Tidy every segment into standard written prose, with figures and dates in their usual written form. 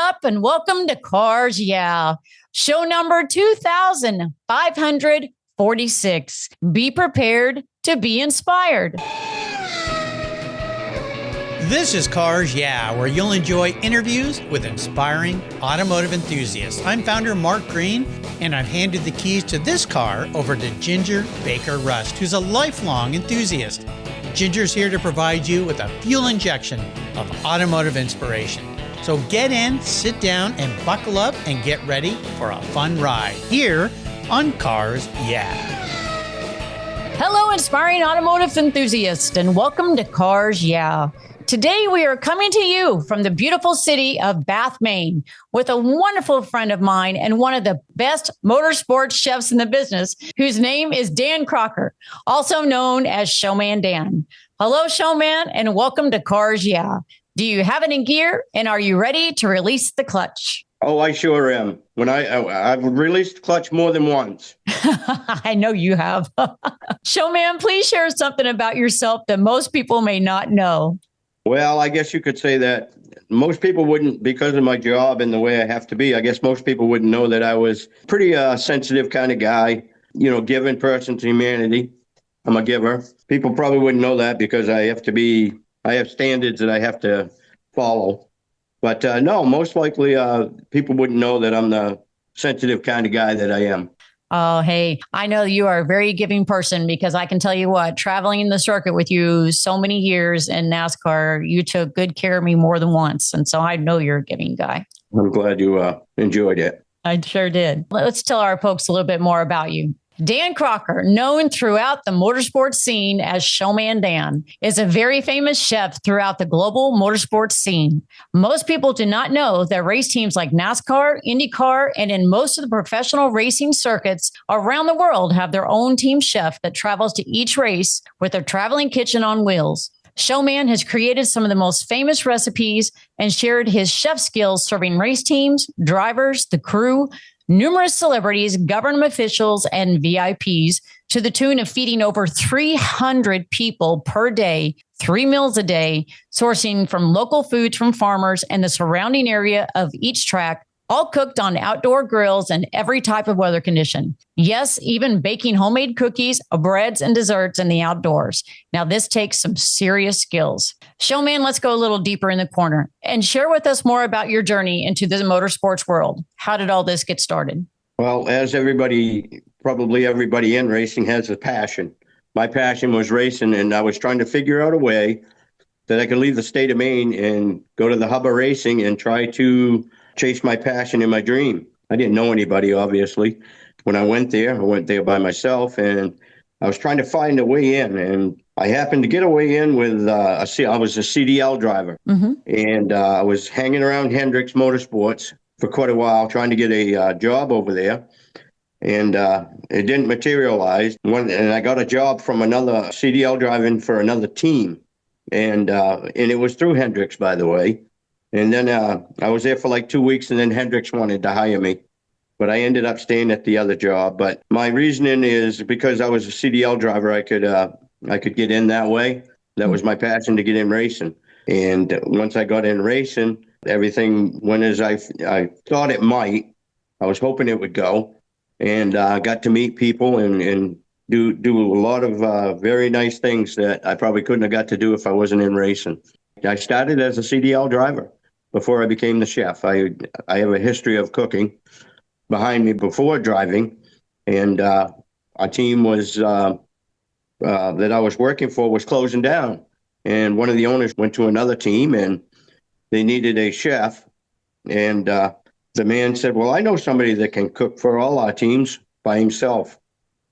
up and welcome to Cars Yeah, show number 2546. Be prepared to be inspired. This is Cars Yeah, where you'll enjoy interviews with inspiring automotive enthusiasts. I'm founder Mark Green, and I've handed the keys to this car over to Ginger Baker Rust, who's a lifelong enthusiast. Ginger's here to provide you with a fuel injection of automotive inspiration. So get in, sit down, and buckle up and get ready for a fun ride here on Cars Yeah. Hello, inspiring automotive enthusiasts, and welcome to Cars Yeah. Today, we are coming to you from the beautiful city of Bath, Maine, with a wonderful friend of mine and one of the best motorsports chefs in the business, whose name is Dan Crocker, also known as Showman Dan. Hello, Showman, and welcome to Cars Yeah. Do you have it in gear, and are you ready to release the clutch? Oh, I sure am. I've released the clutch more than once. I know you have. Showman, please share something about yourself that most people may not know. Well, I guess you could say that most people wouldn't, because of my job and the way I have to be, I guess most people wouldn't know that I was pretty sensitive kind of guy, giving person to humanity. I'm a giver. People probably wouldn't know that because I have standards that I have to follow. But no, most likely people wouldn't know that I'm the sensitive kind of guy that I am. Oh, hey, I know you are a very giving person because I can tell you what, traveling in the circuit with you so many years in NASCAR, you took good care of me more than once. And so I know you're a giving guy. I'm glad you enjoyed it. I sure did. Let's tell our folks a little bit more about you. Dan Crocker, known throughout the motorsports scene as Showman Dan, is a very famous chef throughout the global motorsports scene. Most people do not know that race teams like NASCAR, IndyCar, and in most of the professional racing circuits around the world have their own team chef that travels to each race with a traveling kitchen on wheels. Showman has created some of the most famous recipes and shared his chef skills serving race teams, drivers, the crew, numerous celebrities, government officials, and VIPs to the tune of feeding over 300 people per day, 3 meals a day, sourcing from local foods from farmers and the surrounding area of each track, all cooked on outdoor grills and every type of weather condition. Yes, even baking homemade cookies, breads, and desserts in the outdoors. Now, this takes some serious skills. Showman, let's go a little deeper in the corner and share with us more about your journey into the motorsports world. How did all this get started? Well, as probably everybody in racing has a passion. My passion was racing, and I was trying to figure out a way that I could leave the state of Maine and go to the hub of racing and try to chase my passion and my dream. I didn't know anybody, obviously. When I went there by myself, and I was trying to find a way in, and I happened to get a way in with I was a CDL driver, and I was hanging around Hendricks Motorsports for quite a while, trying to get a job over there, and it didn't materialize. And I got a job from another CDL driving for another team, and it was through Hendricks, by the way. And then I was there for like 2 weeks, and then Hendricks wanted to hire me. But I ended up staying at the other job. But my reasoning is because I was a CDL driver, I could get in that way. That was my passion, to get in racing. And once I got in racing, everything went as I thought it might. I was hoping it would go. And I got to meet people and do a lot of very nice things that I probably couldn't have got to do if I wasn't in racing. I started as a CDL driver before I became the chef. I have a history of cooking behind me before driving, and our team was that I was working for was closing down, and one of the owners went to another team, and they needed a chef, and the man said, "Well, I know somebody that can cook for all our teams by himself."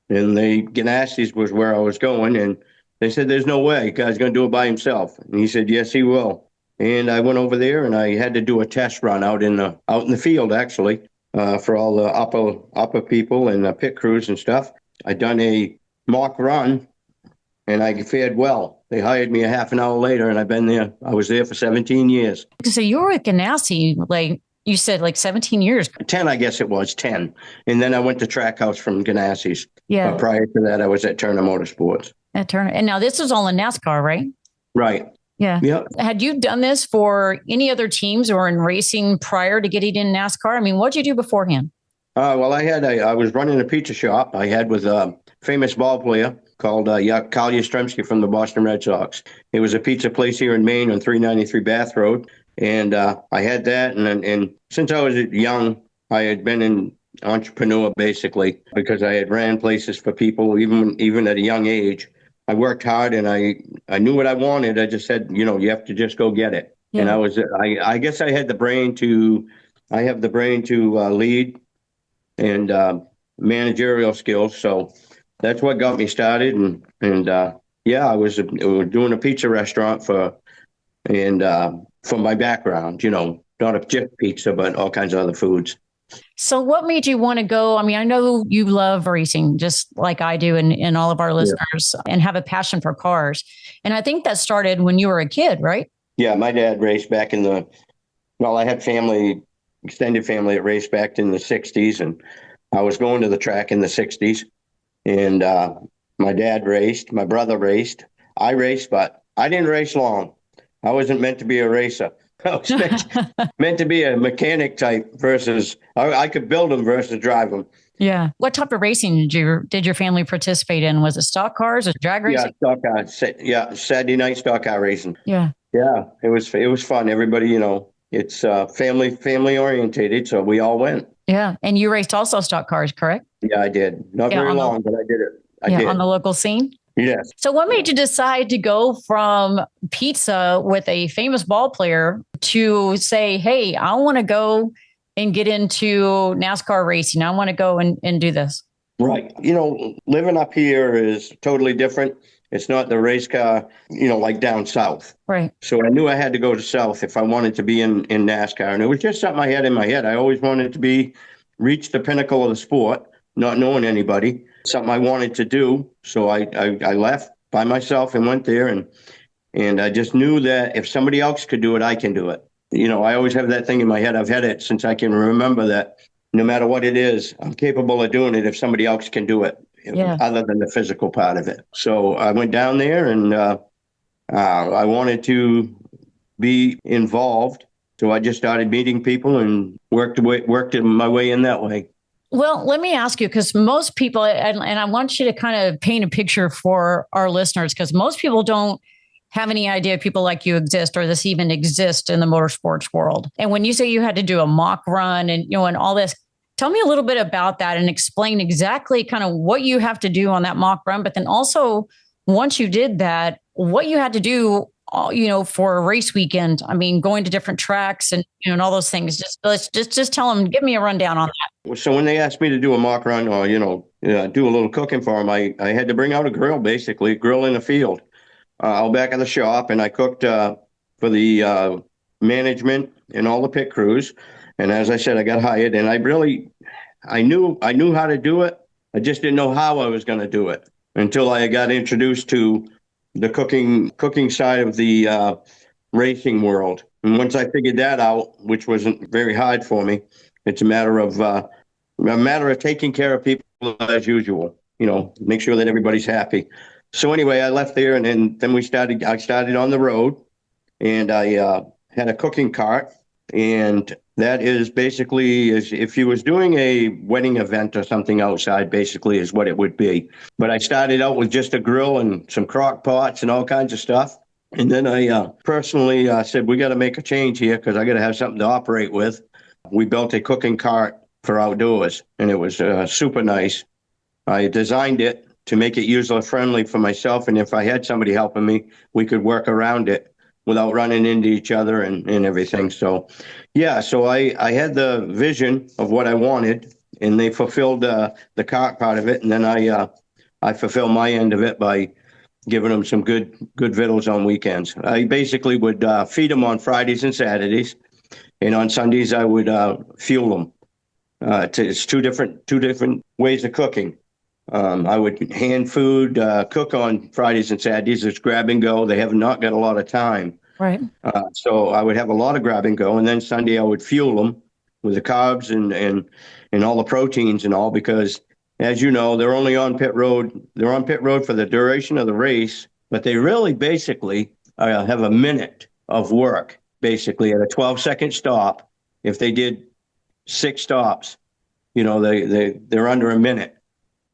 And Ganassis was where I was going, and they said, "There's no way, guy's going to do it by himself." And he said, "Yes, he will." And I went over there, and I had to do a test run out in the field, actually, for all the upper people and the pit crews and stuff. I done a mock run, and I fared well. They hired me a half an hour later, and I was there for 17 years. So you were at Ganassi, like you said, like 17 years. 10, I guess it was 10. And then I went to Trackhouse from Ganassi's. Yeah. But prior to that, I was at Turner Motorsports. At Turner. And now this is all in NASCAR, right? Right. Yeah. Yeah. Had you done this for any other teams or in racing prior to getting in NASCAR? I mean, what'd you do beforehand? Well, I was running a pizza shop. I had with a famous ball player called Carl Yastrzemski from the Boston Red Sox. It was a pizza place here in Maine on 393 Bath Road. And I had that. And since I was young, I had been an entrepreneur basically because I had ran places for people even at a young age. I worked hard and I knew what I wanted. I just said, you have to just go get it. Yeah. And I guess I had the brain to lead and managerial skills. So that's what got me started. And I was doing a pizza restaurant for my background, not just pizza, but all kinds of other foods. So what made you want to go? I mean, I know you love racing just like I do and all of our listeners and have a passion for cars. And I think that started when you were a kid, right? Yeah, my dad raced back I had extended family that raced back in the 60s, and I was going to the track in the 60s. And my dad raced, my brother raced, I raced, but I didn't race long. I wasn't meant to be a racer. I was meant to be a mechanic type versus I could build them versus drive them. Yeah. What type of racing did your family participate in? Was it stock cars or drag racing? Yeah, stock car. Yeah, Saturday night stock car racing. Yeah. Yeah, it was fun. Everybody, it's family orientated, so we all went. Yeah, and you raced also stock cars, correct? Yeah, I did. Not very long, but I did it. I did. On the local scene? Yes. So what made you decide to go from pizza with a famous ball player to say, hey, I want to go and get into NASCAR racing. I want to go and do this. Right. Living up here is totally different. It's not the race car, like down south. Right. So I knew I had to go to south if I wanted to be in NASCAR. And it was just something I had in my head. I always wanted to reach the pinnacle of the sport, not knowing anybody. Something I wanted to do. So I left by myself and went there. And I just knew that if somebody else could do it, I can do it. I always have that thing in my head. I've had it since I can remember that no matter what it is, I'm capable of doing it if somebody else can do it. Yeah. Other than the physical part of it. So I went down there and I wanted to be involved. So I just started meeting people and worked my way in that way. Well, let me ask you, because most people, and I want you to kind of paint a picture for our listeners, because most people don't have any idea people like you exist or this even exists in the motorsports world. And when you say you had to do a mock run and, and all this, tell me a little bit about that and explain exactly kind of what you have to do on that mock run. But then also, once you did that, what you had to do, for a race weekend. I mean, going to different tracks and, and all those things. Just tell them, give me a rundown on that. So when they asked me to do a mock run or, do a little cooking for them, I had to bring out a grill, basically, grill in the field. Out back of the shop, and I cooked for the management and all the pit crews. And as I said, I got hired, and I knew how to do it. I just didn't know how I was going to do it until I got introduced to the cooking side of the racing world. And once I figured that out, which wasn't very hard for me, it's a matter of taking care of people as usual. Make sure that everybody's happy. So anyway, I left there, and then I started on the road, and I had a cooking cart, and that is basically as if you was doing a wedding event or something outside, basically is what it would be. But I started out with just a grill and some crock pots and all kinds of stuff. And then I personally said, we got to make a change here because I got to have something to operate with. We built a cooking cart for outdoors, and it was super nice. I designed it to make it user-friendly for myself. And if I had somebody helping me, we could work around it without running into each other and everything. So, so I had the vision of what I wanted, and they fulfilled the cart part of it. And then I fulfilled my end of it by giving them some good victuals on weekends. I basically would feed them on Fridays and Saturdays, and on Sundays I would fuel them. It's two different ways of cooking. I would hand food, cook on Fridays and Saturdays. It's grab and go. They have not got a lot of time. Right. So I would have a lot of grab and go. And then Sunday I would fuel them with the carbs and all the proteins and all, because as you know, they're only on pit road. They're on pit road for the duration of the race, but they really basically have a minute of work, basically at a 12-second stop. If they did 6 stops, they're under a minute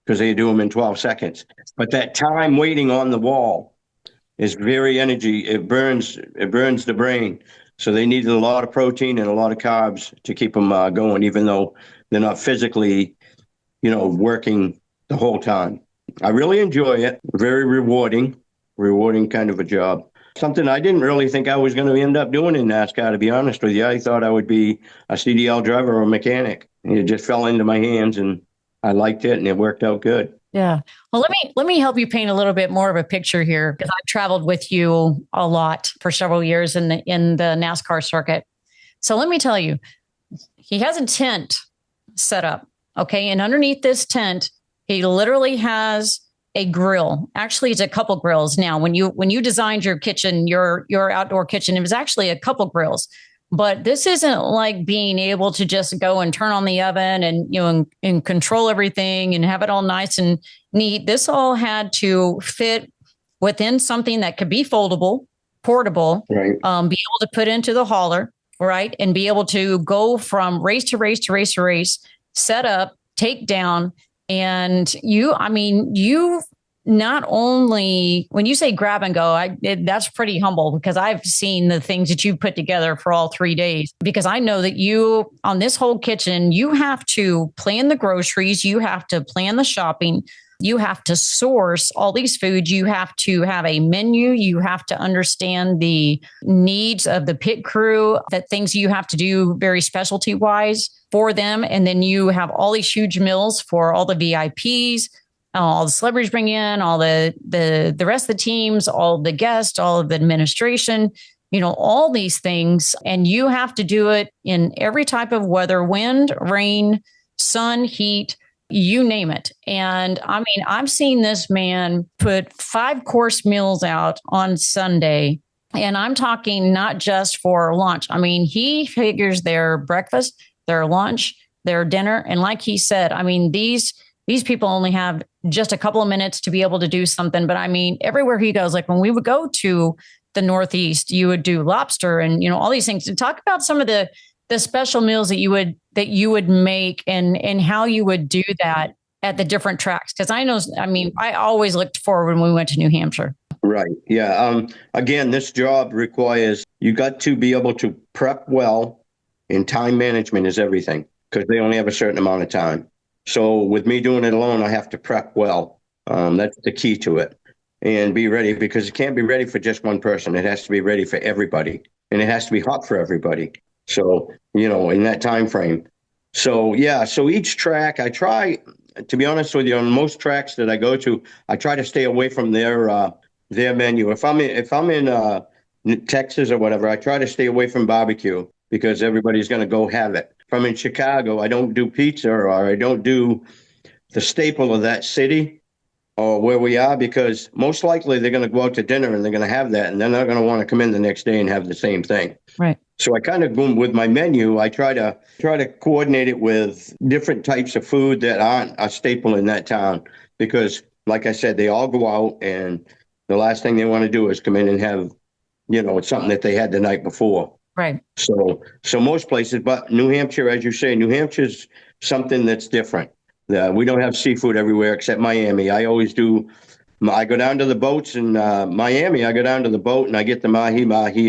because they do them in 12 seconds. But that time waiting on the wall is very energy. It burns the brain. So they need a lot of protein and a lot of carbs to keep them going, even though they're not physically, working the whole time. I really enjoy it. Very rewarding kind of a job. Something I didn't really think I was going to end up doing in NASCAR, to be honest with you. I thought I would be a CDL driver or a mechanic. And it just fell into my hands, and I liked it, and it worked out good. Yeah. Well, let me help you paint a little bit more of a picture here, because I've traveled with you a lot for several years in the NASCAR circuit. So let me tell you, he has a tent set up. Okay. And underneath this tent, he literally has a grill. Actually, it's a couple grills. Now, when you designed your kitchen, your outdoor kitchen, it was actually a couple grills. But this isn't like being able to just go and turn on the oven and control everything and have it all nice and neat. This all had to fit within something that could be foldable, portable, right. Be able to put into the hauler, right, and be able to go from race to race to race to race, set up, take down. And you not only, when you say grab and go, that's pretty humble, because I've seen the things that you put together for all 3 days, because I know that you, on this whole kitchen, you have to plan the groceries, you have to plan the shopping, you have to source all these foods, you have to have a menu, you have to understand the needs of the pit crew, that things you have to do very specialty wise for them. And then you have all these huge meals for all the VIPs, all the celebrities bring in, all the rest of the teams, all the guests, all of the administration, all these things. And you have to do it in every type of weather, wind, rain, sun, heat, you name it. And I've seen this man put 5-course meals out on Sunday. And I'm talking not just for lunch. He figures their breakfast, their lunch, their dinner. And like he said, these people only have just a couple of minutes to be able to do something. But everywhere he goes, like when we would go to the Northeast, you would do lobster and, all these things. To talk about some of the special meals that you would make and how you would do that at the different tracks. Because I always looked forward when we went to New Hampshire. Right. Yeah. Again, this job requires, you got to be able to prep well, and time management is everything, because they only have a certain amount of time. So with me doing it alone, I have to prep well. That's the key to it, and be ready, because it can't be ready for just one person. It has to be ready for everybody, and it has to be hot for everybody. So, in that time frame. So, yeah. So each track, I try, to be honest with you, on most tracks that I go to, I try to stay away from their menu. If I'm in Texas or whatever, I try to stay away from barbecue, because everybody's going to go have it. If I'm in Chicago, I don't do pizza, or I don't do the staple of that city or where we are, because most likely they're going to go out to dinner and they're going to have that, and they're not going to want to come in the next day and have the same thing. Right. So I kind of go with my menu. I try to coordinate it with different types of food that aren't a staple in that town, because, like I said, they all go out, and the last thing they want to do is come in and have, it's something that they had the night before. Right. So most places, but New Hampshire, as you say, New Hampshire's something that's different. We don't have seafood everywhere except Miami. I always do. I go down to the boats in Miami. I go down to the boat and I get the mahi,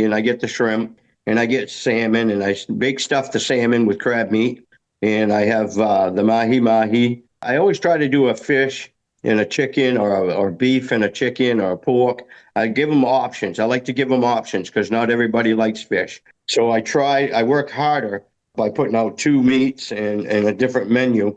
and I get the shrimp, and I get salmon, and I bake stuff the salmon with crab meat, and I have the mahi. I always try to do a fish and a chicken, or beef and a chicken, or pork. I give them options. I like to give them options, because not everybody likes fish. So I work harder by putting out 2 meats and a different menu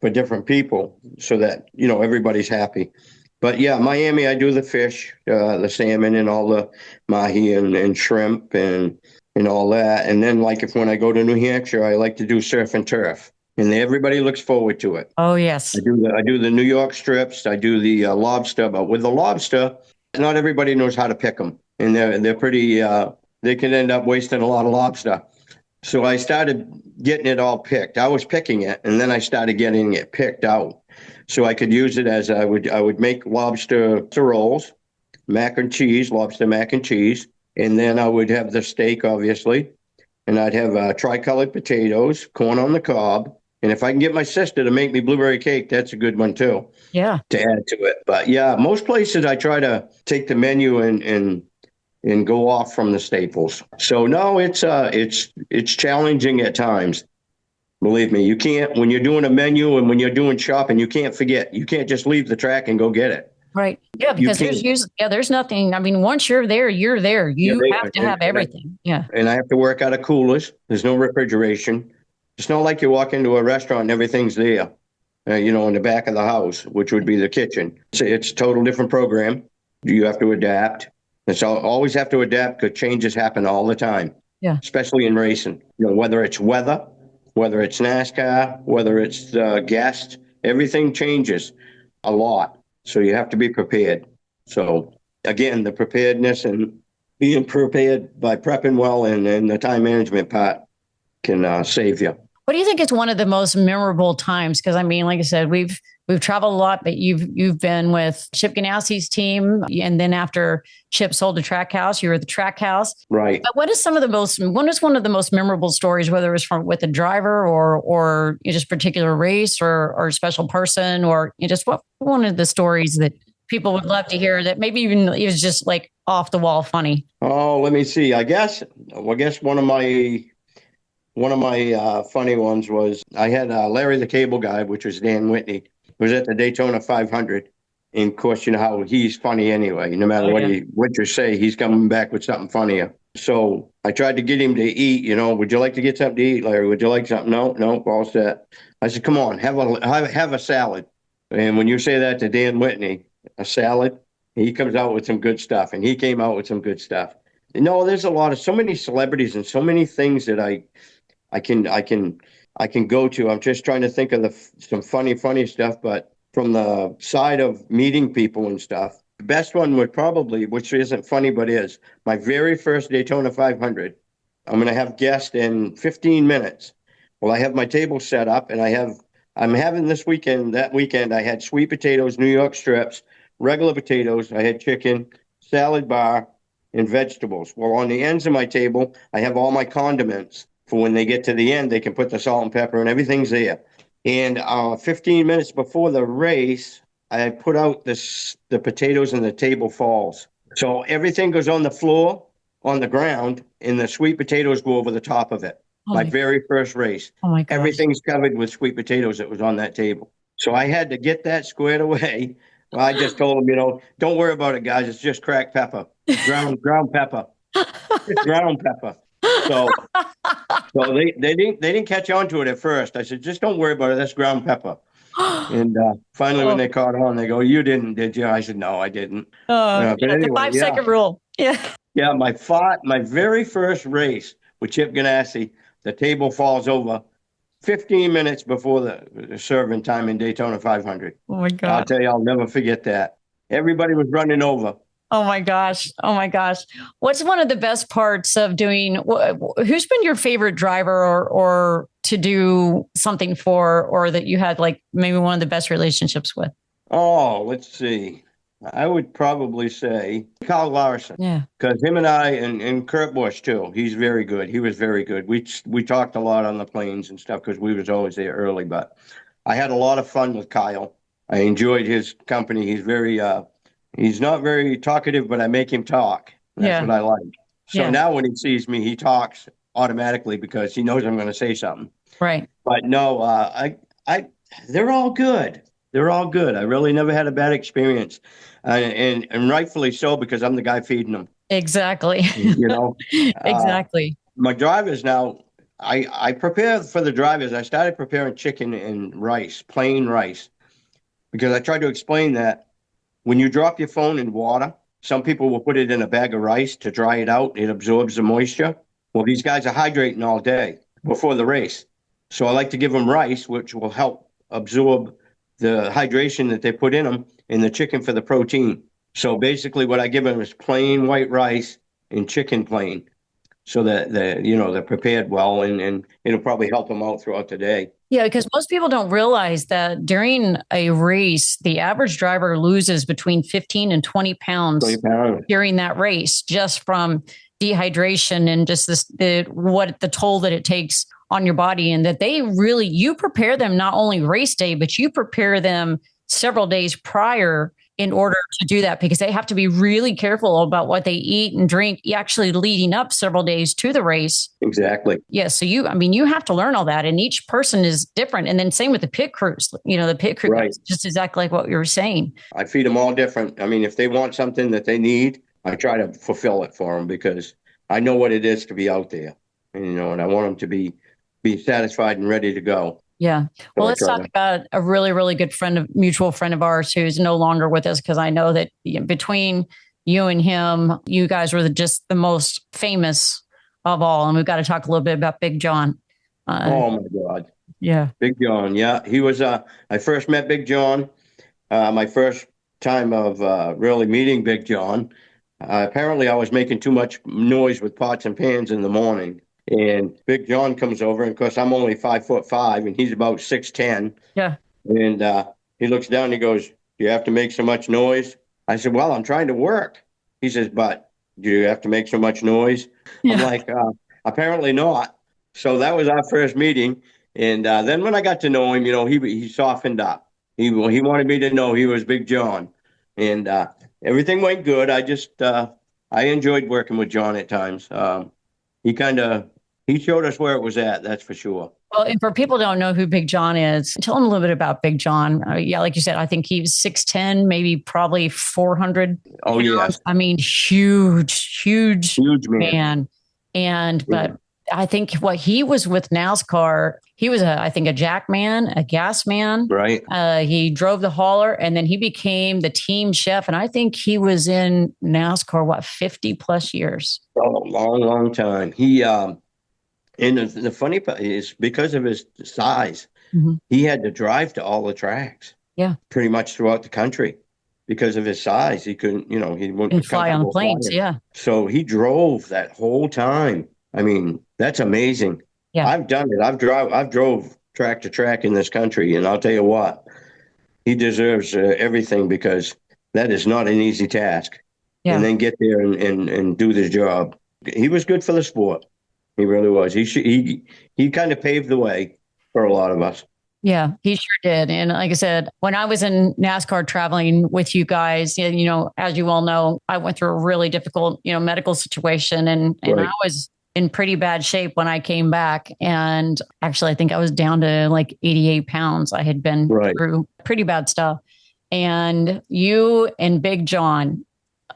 for different people, so that, everybody's happy. But yeah, Miami, I do the fish, the salmon, and all the mahi and shrimp and all that. And then, like, when I go to New Hampshire, I like to do surf and turf, and everybody looks forward to it. Oh, yes. I do the New York strips. I do the lobster, but with the lobster, not everybody knows how to pick them, and they're pretty. They can end up wasting a lot of lobster. So I started getting it all picked. I was picking it, and then I started getting it picked out, so I could use it as I would make lobster rolls. mac and cheese, lobster mac and cheese. And then I would have the steak, obviously. And I'd have tricolored potatoes, corn on the cob. And if I can get my sister to make me blueberry cake, that's a good one too. Yeah. To add to it. But yeah, most places I try to take the menu and go off from the staples. So no, it's challenging at times. Believe me, you can't, when you're doing a menu and when you're doing shopping, you can't forget. You can't just leave the track and go get it. Right. Yeah, because there's nothing. I mean, once you're there, you're there. You have to have everything. Yeah. And I have to work out of coolers. There's no refrigeration. It's not like you walk into a restaurant and everything's there, in the back of the house, which would be the kitchen. It's a total different program. You have to adapt. Always have to adapt because changes happen all the time. Yeah. Especially in racing. Whether it's weather, whether it's NASCAR, whether it's guests, everything changes a lot. So you have to be prepared. So again, the preparedness and being prepared by prepping well and the time management part can save you. What do you think is one of the most memorable times? Because I mean, like I said, we've traveled a lot, but you've been with Chip Ganassi's team, and then after Chip sold the Trackhouse, you were at the Trackhouse. Right. But what is one of the most memorable stories, whether it was with a driver or just particular race or special person, or just what one of the stories that people would love to hear that maybe even it was just like off the wall funny? Oh, let me see. I guess one of my funny ones was I had Larry the Cable Guy, which was Dan Whitney, was at the Daytona 500. And of course, how he's funny anyway. No matter what you say, he's coming back with something funnier. So I tried to get him to eat. Would you like to get something to eat, Larry? Would you like something? No, all set. I said, come on, have a salad. And when you say that to Dan Whitney, a salad, he comes out with some good stuff. And he came out with some good stuff. There's so many celebrities and so many things that I can go to. I'm just trying to think of some funny stuff, but from the side of meeting people and stuff, the best one would probably, which isn't funny, but is my very first Daytona 500. I'm going to have guests in 15 minutes. Well, I have my table set up and I'm having that weekend, I had sweet potatoes, New York strips, regular potatoes. I had chicken, salad bar, and vegetables. Well, on the ends of my table, I have all my condiments. For when they get to the end, they can put the salt and pepper and everything's there. And 15 minutes before the race, I put out the potatoes and the table falls. So everything goes on the floor, on the ground, and the sweet potatoes go over the top of it. My very first race. Oh my gosh. Everything's covered with sweet potatoes that was on that table. So I had to get that squared away. Well, I just told them, don't worry about it, guys. It's just cracked pepper, ground pepper, just ground pepper. So they didn't catch on to it at first. I said, just don't worry about it. That's ground pepper. And finally, when they caught on, they go, you didn't, did you? I said, no, I didn't. But anyway, the 5-second rule. Yeah. Yeah, my very first race with Chip Ganassi, the table falls over 15 minutes before the serving time in Daytona 500. Oh, my God. I'll tell you, I'll never forget that. Everybody was running over. Oh my gosh. What's one of the best parts of doing, who's been your favorite driver or to do something for, or that you had like maybe one of the best relationships with? Oh, let's see. I would probably say Kyle Larson. Yeah. Because him and I and Kurt Busch too. He's very good. He was very good. We talked a lot on the planes and stuff because we was always there early, but I had a lot of fun with Kyle. I enjoyed his company. He's he's not very talkative, but I make him talk. That's what I like. So now when he sees me, he talks automatically because he knows I'm going to say something. Right. But no, they're all good. They're all good. I really never had a bad experience. And rightfully so, because I'm the guy feeding them. Exactly. Exactly. My drivers now, I prepare for the drivers. I started preparing chicken and rice, plain rice, because I tried to explain that when you drop your phone in water, some people will put it in a bag of rice to dry it out. It absorbs the moisture. Well, these guys are hydrating all day before the race. So I like to give them rice, which will help absorb the hydration that they put in them, and the chicken for the protein. So basically what I give them is plain white rice and chicken plain. so that they're prepared well, and it'll probably help them out throughout the day. Yeah, because most people don't realize that during a race, the average driver loses between 15 and 20 pounds 20 pounds. during that race just from dehydration and just the toll that it takes on your body. And that you prepare them not only race day, but you prepare them several days prior in order to do that, because they have to be really careful about what they eat and drink actually leading up several days to the race. Exactly. Yeah. So you have to learn all that, and each person is different. And then same with the pit crews, the pit crew, Right. just exactly like what you were saying. I feed them all different. I mean, if they want something that they need, I try to fulfill it for them, because I know what it is to be out there, and I want them to be satisfied and ready to go. Yeah. Well, let's talk about a really, really good mutual friend of ours who's no longer with us, because I know that between you and him, you guys were just the most famous of all. And we've got to talk a little bit about Big John. Oh, my God. Yeah. Big John. Yeah. He was, I first met Big John, my first time of really meeting Big John. Apparently, I was making too much noise with pots and pans in the morning. And Big John comes over, and of course, I'm only 5'5", and he's about 6'10". Yeah. And he looks down and he goes, "Do you have to make so much noise?" I said, "Well, I'm trying to work." He says, "But do you have to make so much noise?" Yeah. I'm like, apparently not. So that was our first meeting. And then when I got to know him, he softened up. He wanted me to know he was Big John. And everything went good. I enjoyed working with John at times. He showed us where it was at, that's for sure. Well, and for people who don't know who Big John is, tell them a little bit about Big John. Yeah, like you said, I think he's 6'10", maybe probably 400 Oh, pounds. yes. I mean, huge man. But I think what he was with NASCAR, he was I think a jack man, a gas man. Right. He drove the hauler, and then he became the team chef. And I think he was in NASCAR, 50 plus years. Oh, long time. He, and the funny part is, because of his size, mm-hmm. he had to drive to all the tracks. Yeah. Pretty much throughout the country. Because of his size, he couldn't, he wouldn't fly on planes. Flying. Yeah. So he drove that whole time. I mean, that's amazing. Yeah. I've done it. I've drove track to track in this country, and I'll tell you what, he deserves everything, because that is not an easy task. Yeah. And then get there and do the job. He was good for the sport. He really was. He kind of paved the way for a lot of us. Yeah, he sure did. And like I said, when I was in NASCAR traveling with you guys, as you all know, I went through a really difficult, medical situation, and right. I was in pretty bad shape when I came back. And actually, I think I was down to like 88 pounds. I had been through pretty bad stuff. And you and Big John,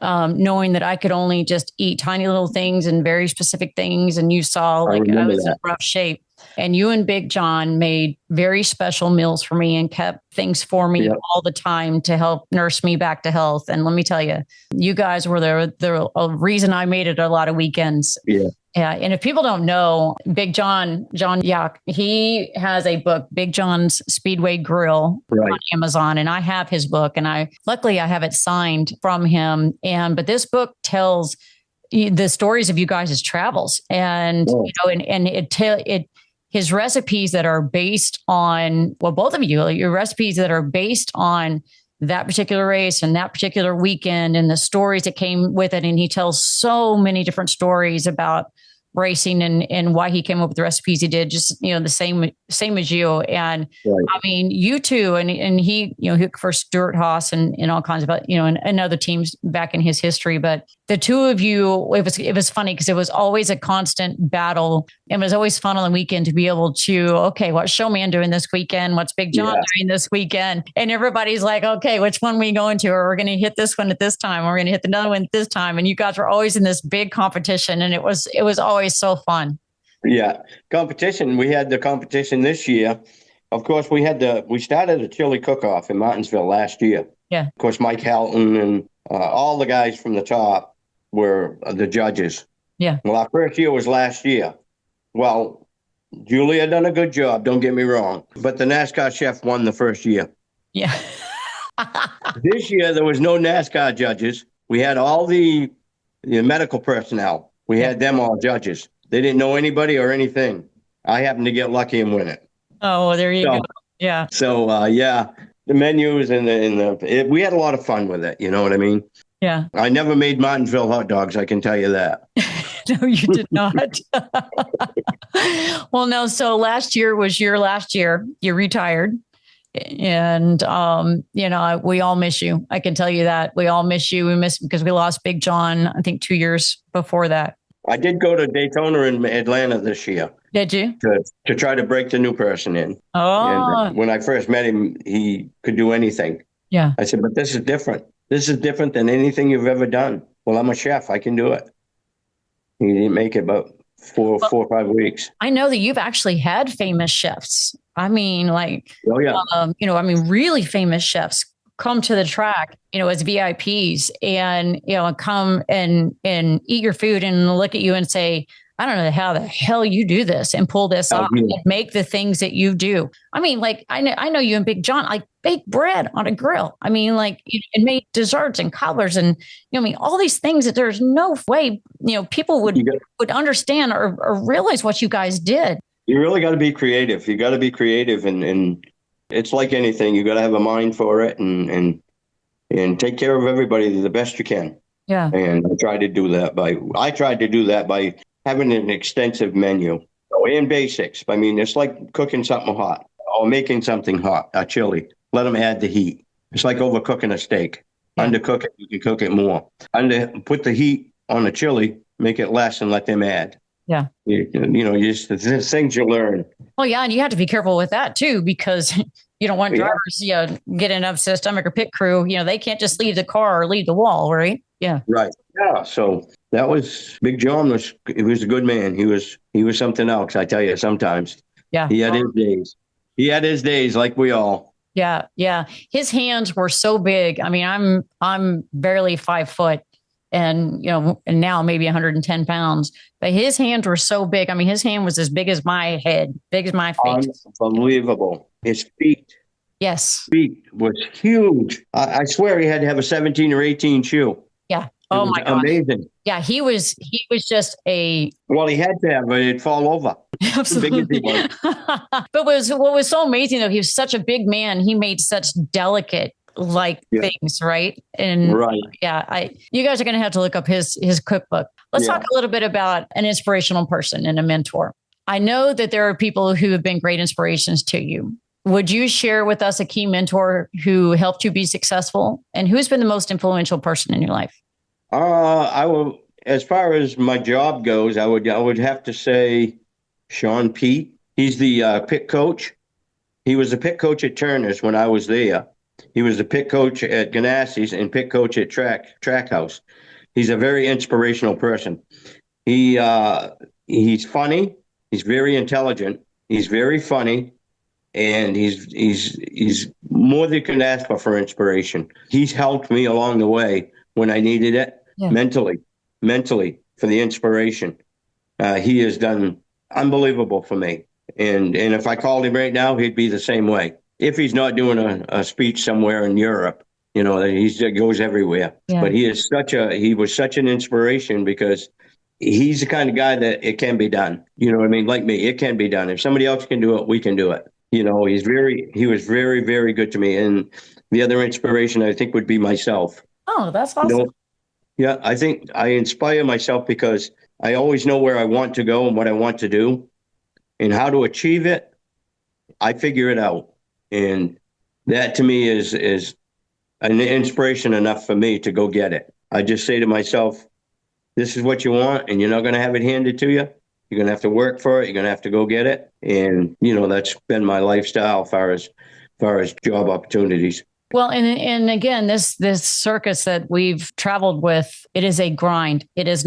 knowing that I could only just eat tiny little things and very specific things. And you saw I was in rough shape. And you and Big John made very special meals for me and kept things for me all the time to help nurse me back to health. And let me tell you, you guys were the reason I made it a lot of weekends. Yeah. Yeah. And if people don't know, Big John Yack, he has a book, Big John's Speedway Grill, on Amazon. And I have his book, and luckily I have it signed from him. But this book tells the stories of you guys' travels, and his recipes that are based on, both of you, your recipes that are based on that particular race and that particular weekend and the stories that came with it. And he tells so many different stories about racing and why he came up with the recipes he did, just, the same as you. And I mean, you two, and he, he for Stuart Haas and all kinds of, and other teams back in his history. But the two of you, it was funny because it was always a constant battle. It was always fun on the weekend to be able to, okay, what's Showman doing this weekend? What's Big John doing this weekend? And everybody's like, okay, which one are we going to? Or we're going to hit this one at this time. Or we're going to hit another one at this time. And you guys were always in this big competition. And it was always so fun. Yeah. Competition. We had the competition this year. Of course, we started a chili cook-off in Martinsville last year. Yeah. Of course, Mike Halton and all the guys from the top were the judges. Yeah. Well, our first year was last year. Well, Julia done a good job, don't get me wrong. But the NASCAR chef won the first year. Yeah. This year, there was no NASCAR judges. We had all the medical personnel. We had them all judges. They didn't know anybody or anything. I happened to get lucky and win it. Oh, there you go. Yeah. So, yeah, the menus we had a lot of fun with it. You know what I mean? Yeah. I never made Martinsville hot dogs. I can tell you that. No, you did not. Well, no. So last year was your last year. You retired. And, we all miss you. I can tell you that. We all miss you. We miss because we lost Big John, I think 2 years before that. I did go to Daytona in Atlanta this year. Did you? To try to break the new person in. Oh. And when I first met him, he could do anything. Yeah. I said, but this is different. This is different than anything you've ever done. Well, I'm a chef. I can do it. He didn't make it about 4 or 5 weeks. I know that you've actually had famous chefs. I mean, like, oh, yeah. Really famous chefs come to the track, as VIPs and, come and eat your food and look at you and say, I don't know how the hell you do this and pull this off and make the things that you do. I mean, like, I know you and Big John, like bake bread on a grill. I mean, like, and make desserts and cobblers and, all these things that there's no way, people would understand or realize what you guys did. You really got to be creative. You got to be creative and it's like anything. You got to have a mind for it and take care of everybody the best you can. Yeah. And I tried to do that by having an extensive menu and basics. I mean, it's like cooking something hot or making something hot, a chili. Let them add the heat. It's like overcooking a steak. Yeah. Undercook it, you can cook it more. Put the heat on the chili, make it less and let them add. Yeah. There's things you learn. Well, yeah. And you have to be careful with that too, because you don't want drivers, get an upset stomach or pit crew. They can't just leave the car or leave the wall, right? Yeah. Right. Yeah. So that was Big John he was a good man. He was something else. I tell you, sometimes. Yeah. He had his days. He had his days like we all. Yeah. Yeah. His hands were so big. I mean, I'm barely 5 foot and, and now maybe 110 pounds, but his hands were so big. I mean, his hand was as big as my head, big as my face. Unbelievable. His feet. Yes. Feet was huge. I swear he had to have a 17 or 18 shoe. Yeah. Oh my God. Amazing. Yeah. He was just well, he had to have, but it'd fall over. Absolutely. But what was so amazing though, he was such a big man. He made such delicate things, right? And you guys are going to have to look up his cookbook. Let's talk a little bit about an inspirational person and a mentor. I know that there are people who have been great inspirations to you. Would you share with us a key mentor who helped you be successful and who's been the most influential person in your life? I will, as far as my job goes, I would have to say Sean Pete. He's the pit coach. He was the pit coach at Turner's when I was there. He was the pit coach at Ganassi's and pit coach at Trackhouse. He's a very inspirational person. He's funny. He's very intelligent. He's very funny. And he's more than you can ask for inspiration. He's helped me along the way when I needed it mentally for the inspiration. He has done unbelievable for me. And if I called him right now, he'd be the same way. If he's not doing a speech somewhere in Europe, he goes everywhere. Yeah. But he was such an inspiration because he's the kind of guy that it can be done. You know what I mean? Like me, it can be done. If somebody else can do it, we can do it. He was very, very good to me. And the other inspiration, I think, would be myself. Oh, that's awesome. I think I inspire myself because I always know where I want to go and what I want to do and how to achieve it. I figure it out. And that to me is an inspiration enough for me to go get it. I just say to myself, this is what you want and you're not going to have it handed to you. You're going to have to work for it. You're going to have to go get it. And, that's been my lifestyle as far as job opportunities. Well, and again, this circus that we've traveled with, it is a grind. It is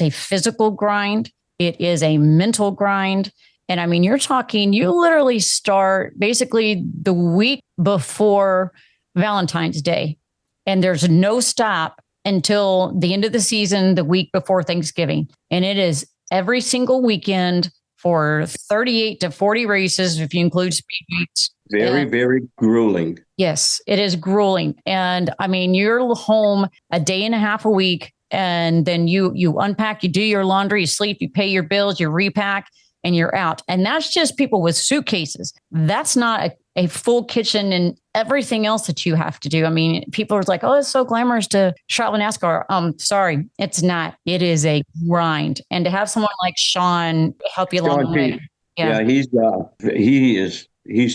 a physical grind. It is a mental grind. And I mean, you literally start basically the week before Valentine's Day, and there's no stop until the end of the season, the week before Thanksgiving. And it is every single weekend for 38 to 40 races, if you include speed meets. Very grueling. Yes, it is grueling. And I mean, you're home a day and a half a week and then you unpack, you do your laundry, you sleep, you pay your bills, you repack, and you're out. And that's just people with suitcases. That's not a full kitchen and everything else that you have to do. I mean, people are like, oh, it's so glamorous to travel NASCAR. Sorry, it's not. It is a grind. And to have someone like Sean help you along the way. Yeah, he's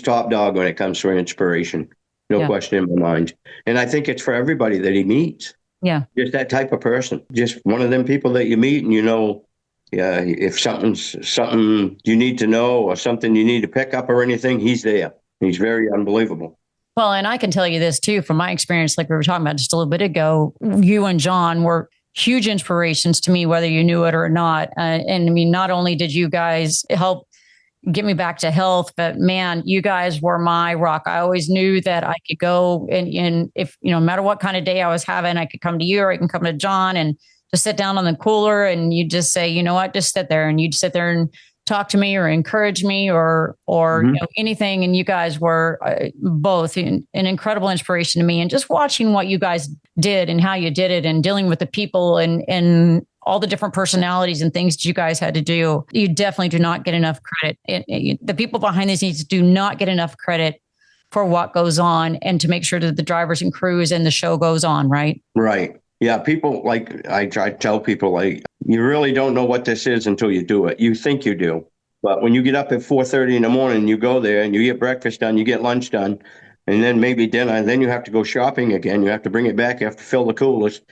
top dog when it comes to inspiration. No question in my mind. And I think it's for everybody that he meets. Yeah. Just that type of person. Just one of them people that you meet and if something you need to know or something you need to pick up or anything, he's there. He's very unbelievable. Well, and I can tell you this too, from my experience, like we were talking about just a little bit ago, you and John were huge inspirations to me, whether you knew it or not. And I mean, not only did you guys help get me back to health, but man, you guys were my rock. I always knew that I could go and if, no matter what kind of day I was having, I could come to you or I can come to John and just sit down on the cooler and you just say, you know what, just sit there, and you'd sit there and talk to me or encourage me or anything. And you guys were both an incredible inspiration to me. And just watching what you guys did and how you did it and dealing with the people and all the different personalities and things that you guys had to do, you definitely do not get enough credit. The people behind the scenes do not get enough credit for what goes on and to make sure that the drivers and crews and the show goes on, right? Right. Yeah, people, like I try to tell people, like, you really don't know what this is until you do it. You think you do. But when you get up at 4:30 in the morning, you go there and you get breakfast done, you get lunch done, and then maybe dinner, and then you have to go shopping again. You have to bring it back. You have to fill the coolers.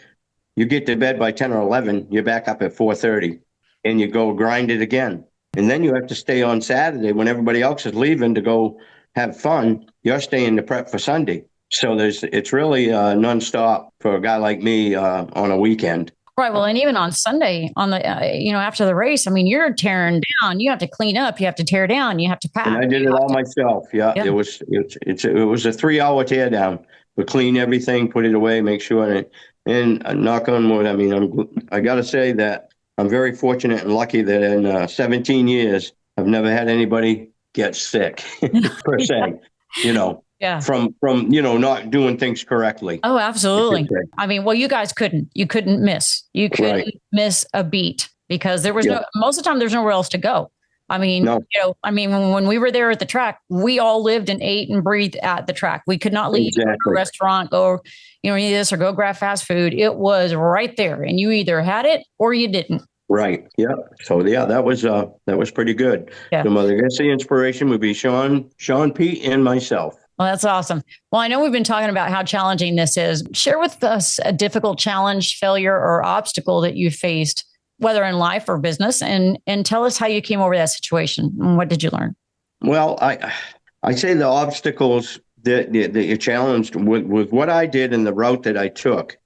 You get to bed by 10 or 11, you're back up at 4:30, and you go grind it again. And then you have to stay on Saturday when everybody else is leaving to go have fun. You're staying to prep for Sunday. So it's really nonstop for a guy like me on a weekend. Right. Well, and even on Sunday, on the after the race, I mean, you're tearing down. You have to clean up. You have to tear down. You have to pack. And I did it all myself. Yeah. It was a 3-hour tear down. We clean everything, put it away, make sure. And knock on wood. I mean, I got to say that I'm very fortunate and lucky that in 17 years I've never had anybody get sick per se. Yeah. From not doing things correctly. Oh, absolutely. I mean, well, you guys couldn't miss. You couldn't miss a beat because there was most of the time there's nowhere else to go. I mean, when we were there at the track, we all lived and ate and breathed at the track. We could not leave a restaurant, go, any of this or go grab fast food. It was right there. And you either had it or you didn't. Right. Yeah. So that was pretty good. Yeah. So I guess the inspiration would be Sean, Pete, and myself. Well, that's awesome. Well, I know we've been talking about how challenging this is. Share with us a difficult challenge, failure, or obstacle that you faced, whether in life or business, and tell us how you came over that situation and what did you learn? Well, I say the obstacles that you challenged with what I did and the route that I took.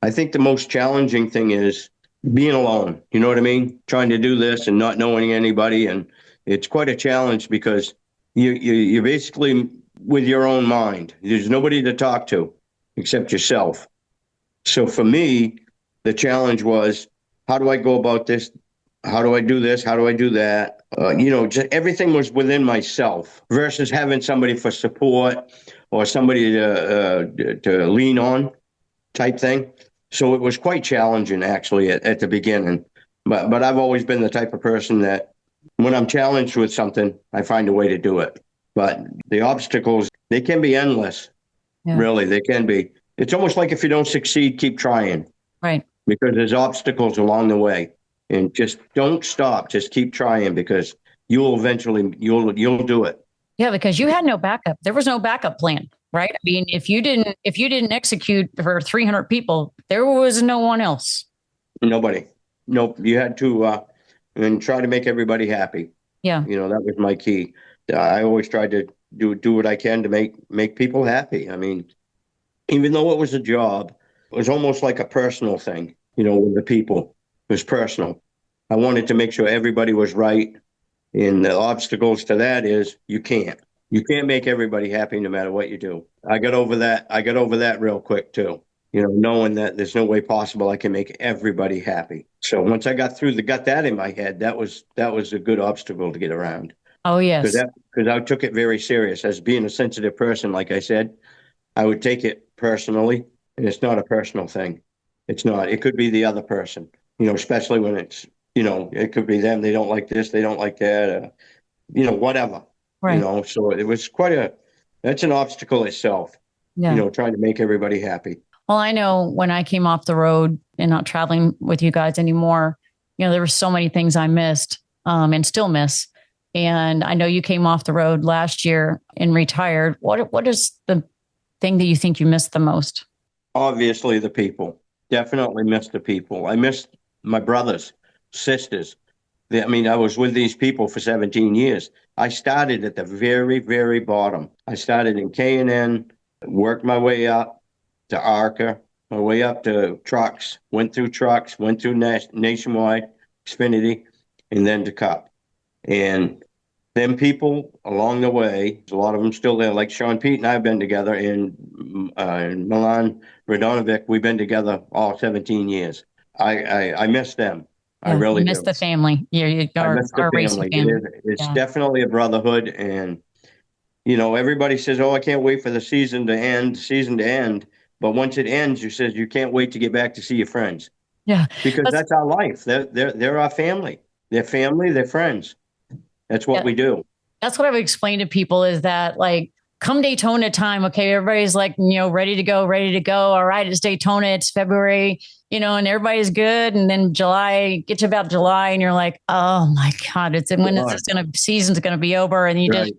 I think the most challenging thing is being alone. You know what I mean? Trying to do this and not knowing anybody, and it's quite a challenge because you're basically with your own mind. There's nobody to talk to except yourself. So for me, the challenge was, how do I go about this? How do I do this? How do I do that? Just everything was within myself versus having somebody for support or somebody to lean on type thing. So it was quite challenging actually at the beginning. But I've always been the type of person that when I'm challenged with something, I find a way to do it. But the obstacles, they can be endless. Yeah. Really, they can be. It's almost like if you don't succeed, keep trying. Right. Because there's obstacles along the way. And just don't stop. Just keep trying because you'll eventually, you'll do it. Yeah, because you had no backup. There was no backup plan, right? I mean, if you didn't execute for 300 people, there was no one else. Nobody. Nope. You had to and try to make everybody happy. Yeah. That was my key. I always tried to do what I can to make people happy. I mean, even though it was a job, it was almost like a personal thing, with the people. It was personal. I wanted to make sure everybody was right. And the obstacles to that is you can't make everybody happy no matter what you do. I got over that real quick too. Knowing that there's no way possible I can make everybody happy. So once I got that in my head, that was a good obstacle to get around. Oh, yes. Because I took it very serious. As being a sensitive person, like I said, I would take it personally, and it's not a personal thing. It's not. It could be the other person, especially when it's, it could be them. They don't like this. They don't like that. Whatever, Right. So it was that's an obstacle itself, Yeah. trying to make everybody happy. Well, I know when I came off the road and not traveling with you guys anymore, there were so many things I missed and still miss. And I know you came off the road last year and retired. What is the thing that you think you missed the most? Obviously, the people. Definitely miss the people. I missed my brothers, sisters. I was with these people for 17 years. I started at the very, very bottom. I started in K&N, worked my way up to ARCA, my way up to trucks, went through Nationwide, Xfinity, and then to Cup. And them people along the way, a lot of them still there, like Sean Pete and I have been together, and Milan Radonovic, we've been together all 17 years. I miss them. I really miss do. the family. I miss the racing family. family. It's definitely a brotherhood. And, everybody says, oh, I can't wait for the season to end. But once it ends, you can't wait to get back to see your friends. Yeah. Because that's our life. They're our family. They're family, they're friends. That's what we do. That's what I would explain to people is that, like, come Daytona time. Okay. Everybody's like, ready to go. All right. It's Daytona. It's February, and everybody's good. And then get to about July and you're like, oh my God, when is this season's going to be over? And you just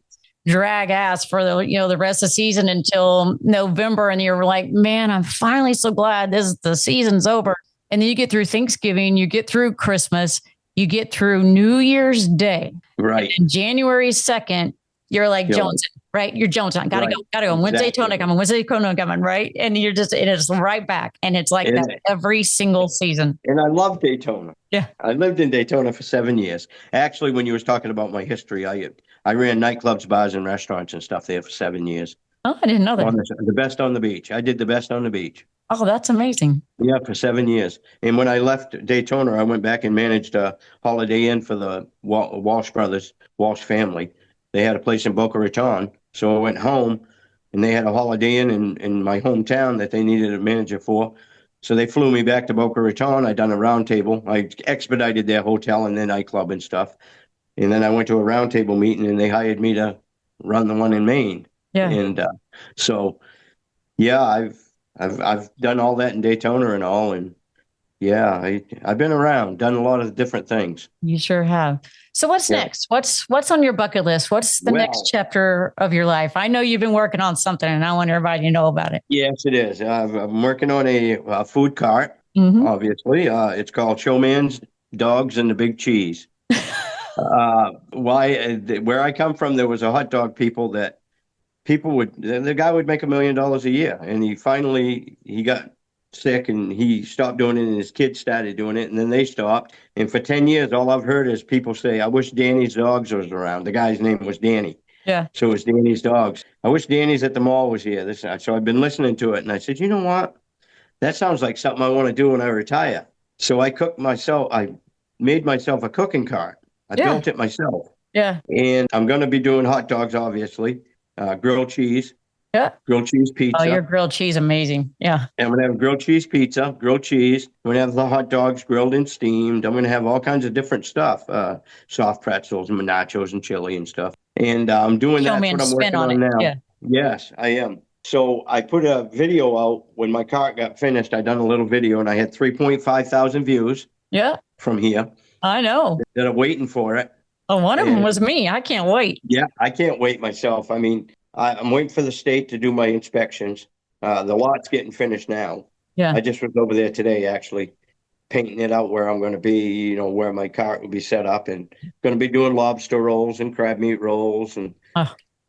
drag ass for the rest of the season until November. And you're like, man, I'm finally so glad the season's over. And then you get through Thanksgiving, you get through Christmas, you get through New Year's Day. Right. And January 2nd, you're like Jones, right? You're Jones. Gotta go. When's Daytona coming? When's Daytona coming? Right. And it is right back. And it's like that every single season. And I love Daytona. Yeah. I lived in Daytona for 7 years. Actually, when you was talking about my history, I ran nightclubs, bars, and restaurants and stuff there for 7 years. Oh, I didn't know that. The best on the beach. I did the best on the beach. Oh, that's amazing. Yeah, for 7 years. And when I left Daytona, I went back and managed a Holiday Inn for the Walsh brothers, Walsh family. They had a place in Boca Raton. So I went home and they had a Holiday Inn in my hometown that they needed a manager for. So they flew me back to Boca Raton. I done a roundtable. I expedited their hotel and their nightclub and stuff. And then I went to a roundtable meeting and they hired me to run the one in Maine. Yeah. And I've done all that in Daytona and all, and I've been around, done a lot of different things. You sure have. So what's next? What's on your bucket list? What's the next chapter of your life? I know you've been working on something, and I want everybody to know about it. Yes, it is. I'm working on a food cart. Obviously, it's called Showman's Dogs and the Big Cheese. Where I come from, there was a hot dog the guy would make $1 million a year, and he got sick and he stopped doing it, and his kids started doing it, and then they stopped. And for 10 years, all I've heard is people say, I wish Danny's Dogs was around. The guy's name was Danny. Yeah. So it's Danny's Dogs. I wish Danny's at the mall was here. So I've been listening to it, and I said, you know what? That sounds like something I want to do when I retire. So I made myself a cooking cart. I built it myself. Yeah. And I'm going to be doing hot dogs, obviously. Grilled cheese. Yeah. Grilled cheese pizza. Oh, your grilled cheese, amazing. Yeah. And I'm going to have grilled cheese pizza, grilled cheese. I'm going to have the hot dogs grilled and steamed. I'm going to have all kinds of different stuff, soft pretzels and nachos and chili and stuff. And I'm doing that. That's what I'm working on now. Yeah. Yes, I am. So I put a video out when my cart got finished. I done a little video and I had 3.5 thousand views. Yeah. From here. I know. That are waiting for it. Oh, one of them was me. I can't wait. Yeah, I can't wait myself. I mean, I'm waiting for the state to do my inspections. The lot's getting finished now. Yeah. I just was over there today, actually, painting it out where I'm going to be, where my cart will be set up, and going to be doing lobster rolls and crab meat rolls and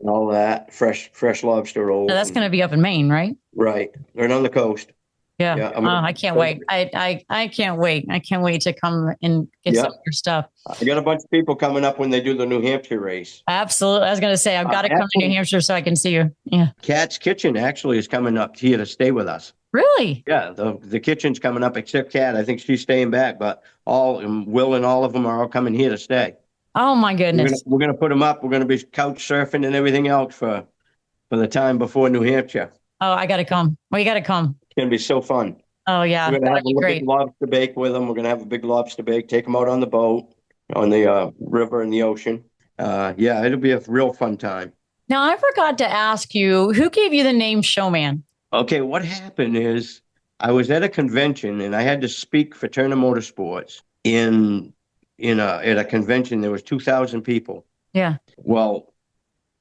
all that, fresh lobster rolls. Now that's going to be up in Maine, right? Right. Right on the coast. Yeah. I can't wait. I can't wait. I can't wait to come and get some of your stuff. I got a bunch of people coming up when they do the New Hampshire race. Absolutely. I was going to say, I've got to come to New Hampshire so I can see you. Yeah. Cat's Kitchen actually is coming up here to stay with us. Really? Yeah. The kitchen's coming up except Cat. I think she's staying back, but Will and all of them are all coming here to stay. Oh my goodness. We're going to put them up. We're going to be couch surfing and everything else for the time before New Hampshire. Oh, I got to come. Well, you got to come. It's going to be so fun. Oh, yeah. We're going to have That'd be a big great. lobster bake with them. We're going to have a big lobster bake, take them out on the boat, on the river and the ocean. Yeah, it'll be a real fun time. Now, I forgot to ask you, who gave you the name Showman? Okay, what happened is I was at a convention and I had to speak for Turner Motorsports at a convention. There was 2,000 people. Yeah. Well,